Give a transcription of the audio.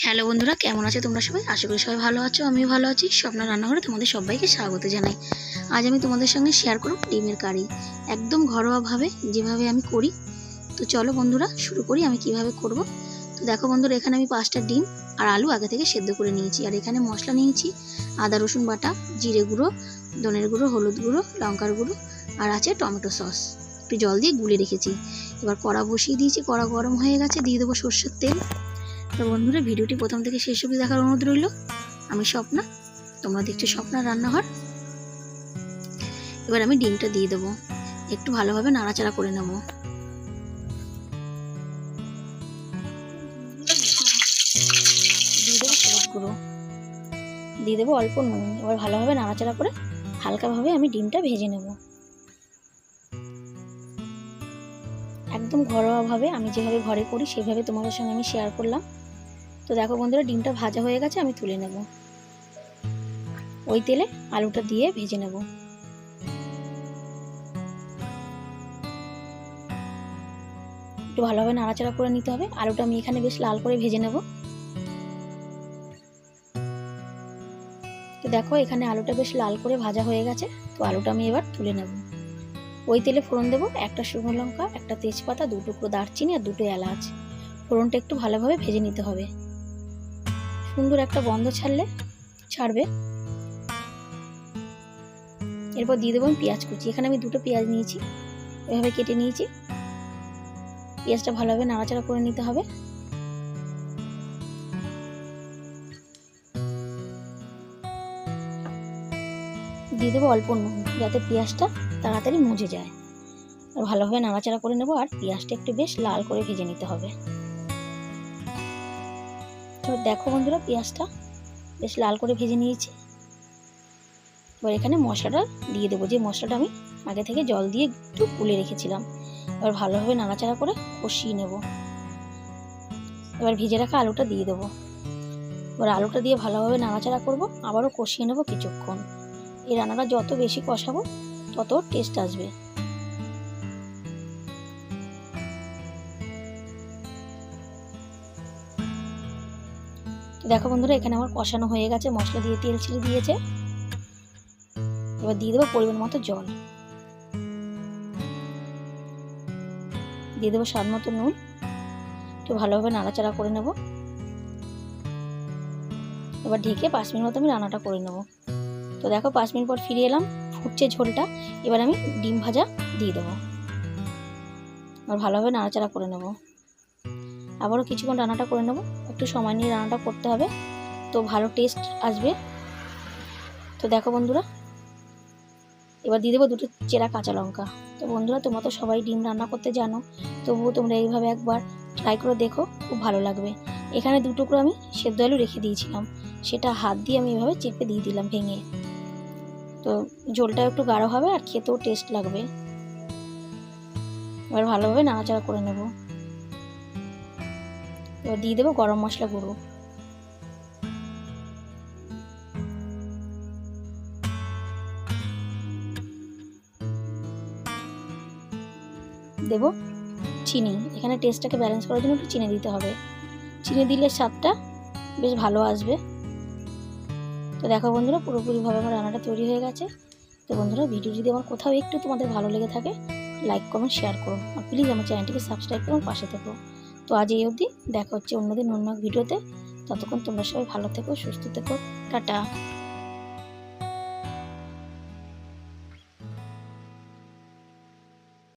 Hello বন্ধুরা, কেমন আছো তোমরা সবাই? আশা করি সবাই ভালো আছো, আমিও ভালো আছি। স্বপ্ন রান্নাঘরে তোমাদের সবাইকে স্বাগত জানাই। আজ আমি তোমাদের সঙ্গে শেয়ার করব ডিমের কারি, একদম ঘরোয়াভাবে যেভাবে আমি করি। তো চলো বন্ধুরা শুরু করি আমি কিভাবে করব। তো দেখো বন্ধুরা, এখানে আমি 5টা ডিম আর আলু আগে থেকে সেদ্ধ করে নিয়েছি। আর এখানে মশলা নিয়েছি আদা রসুন বাটা, জিরে গুঁড়ো, ধনের গুঁড়ো, হলুদ গুঁড়ো, লঙ্কার গুঁড়ো, আর আছে টমেটো সস। একটু জল দিয়ে গুলে রেখেছি। এবার কড়া বসিয়ে দিয়েছি, কড়া গরম হয়ে গেছে, দিয়ে দেবো সর্ষের তেল। তো বন্ধুরা, ভিডিওটি প্রথম থেকে শেষ অবধি দেখার অনুরোধ রইল। আমি স্বপ্না, তোমরা দেখছো স্বপ্নার রান্নাঘর। এবার আমি ডিমটা দিয়ে দেবো, একটু ভালোভাবে নাড়াচাড়া করে নেব। দিয়ে দেবো হলুদ গুঁড়ো, দিয়ে দেবো অল্প নুন। এবার ভালোভাবে নাড়াচাড়া করে হালকাভাবে আমি ডিমটা ভেজে নেব। একদম ঘরোয়াভাবে আমি যেভাবে ঘরে করি সেভাবে তোমাদের সঙ্গে আমি শেয়ার করলাম। তো দেখো বন্ধুরা, ডিমটা ভাজা হয়ে গেছে, আমি তুলে নেব। ওই তেলে আলুটা দিয়ে ভেজে নেব। একটু ভালোভাবে নাড়াচাড়া করে নিতে হবে। আলুটা আমি এখানে বেশ লাল করে ভেজে নেব। তো দেখো, এখানে আলুটা বেশ লাল করে ভাজা হয়ে গেছে। তো আলুটা আমি এবার তুলে নেব। ওই তেলে ফোড়ন দেবো, একটা শুকনো লঙ্কা, একটা তেজপাতা, 2 টুকরো দারচিনি আর 2টো এলাচ। ফোড়নটা একটু ভালোভাবে ভেজে নিতে হবে। সুন্দর একটা গন্ধ ছাড়বে। এরপর দিয়ে দেবো আমি পেঁয়াজ কুচি। এখানে আমি 2টো পেঁয়াজ নিয়েছি, এভাবে কেটে নিয়েছি। পেঁয়াজটা ভালোভাবে নাড়াচাড়া করে নিতে হবে। দিয়ে দেবো অল্প নুন, যাতে পেঁয়াজটা তাড়াতাড়ি মজে যায়। আর ভালোভাবে নাড়াচাড়া করে নেবো। আর পেঁয়াজটা একটু বেশ লাল করে ভেজে নিতে হবে। তো দেখো বন্ধুরা, পেঁয়াজটা বেশ লাল করে ভেজে নিয়েছি। এবার এখানে মশলাটা দিয়ে দেবো, যে মশলাটা আমি আগে থেকে জল দিয়ে একটু গুলে রেখেছিলাম। এবার ভালোভাবে নাড়াচাড়া করে কষিয়ে নেব। এবার ভেজে রাখা আলুটা দিয়ে দেবো। এবার আলুটা দিয়ে ভালোভাবে নাড়াচাড়া করব, আবারও কষিয়ে নেব কিছুক্ষণ। এই রান্নাটা যত বেশি কষাবো তত টেস্ট আসবে। দেখো বন্ধুরা, এখানে আমার কষানো হয়ে গেছে, মশলা দিয়ে তেল ছেড়ে দিয়েছে। এবার দিয়ে দেবো পরিমাণ মতো জল, দিয়ে দেবো স্বাদ মতো নুন। একটু ভালোভাবে নাড়াচাড়া করে নেব। এবার ঢেকে 5 মিনিট মতো আমি রান্নাটা করে নেব। তো দেখো 5 মিনিট পর ফিরে এলাম, ফুটছে ঝোলটা। এবার আমি ডিম ভাজা দিয়ে দেবো। আর ভালোভাবে নাড়াচাড়া করে নেব। আবারও কিছুক্ষণ রান্নাটা করে নেব। একটু সময় নিয়ে রান্নাটা করতে হবে, তো ভালো টেস্ট আসবে। তো দেখো বন্ধুরা, এবার দিয়ে দেবো 2টো চেরা কাঁচা লঙ্কা। তো বন্ধুরা, তোমরা তো সবাই ডিম রান্না করতে জানো, তবুও তোমরা এইভাবে একবার ট্রাই করে দেখো, খুব ভালো লাগবে। এখানে 2 টুকরো আমি সেদ্ধ আলু রেখে দিয়েছিলাম, সেটা হাত দিয়ে আমি এভাবে চেপে দিয়ে দিলাম ভেঙে। তো ঝোলটা একটু গাঢ় হবে আর খেতেও টেস্ট লাগবে। এবার ভালোভাবে নাড়াচাড়া করে নেব। এবার দিয়ে দেবো গরম মশলা গুঁড়ো, দেবো চিনি। এখানে টেস্টটাকে ব্যালেন্স করার জন্য একটু চিনি দিতে হবে। চিনি দিলে স্বাদটা বেশ ভালো আসবে। তো দেখো বন্ধুরা, পুরোপুরিভাবে আমার রান্নাটা তৈরি হয়ে গেছে। তো বন্ধুরা, ভিডিও যদি আমার কোথাও একটু তোমাদের ভালো লেগে থাকে, লাইক কমেন্ট শেয়ার করো। আর প্লিজ আমার চ্যানেলটিকে সাবস্ক্রাইব করো, পাশে থেকো। তো আজ এই অবধি, দেখা হচ্ছে অন্যদিন অন্য এক ভিডিওতে। ততক্ষণ তোমরা সবাই ভালো থেকো, সুস্থ থেকো। টাটা।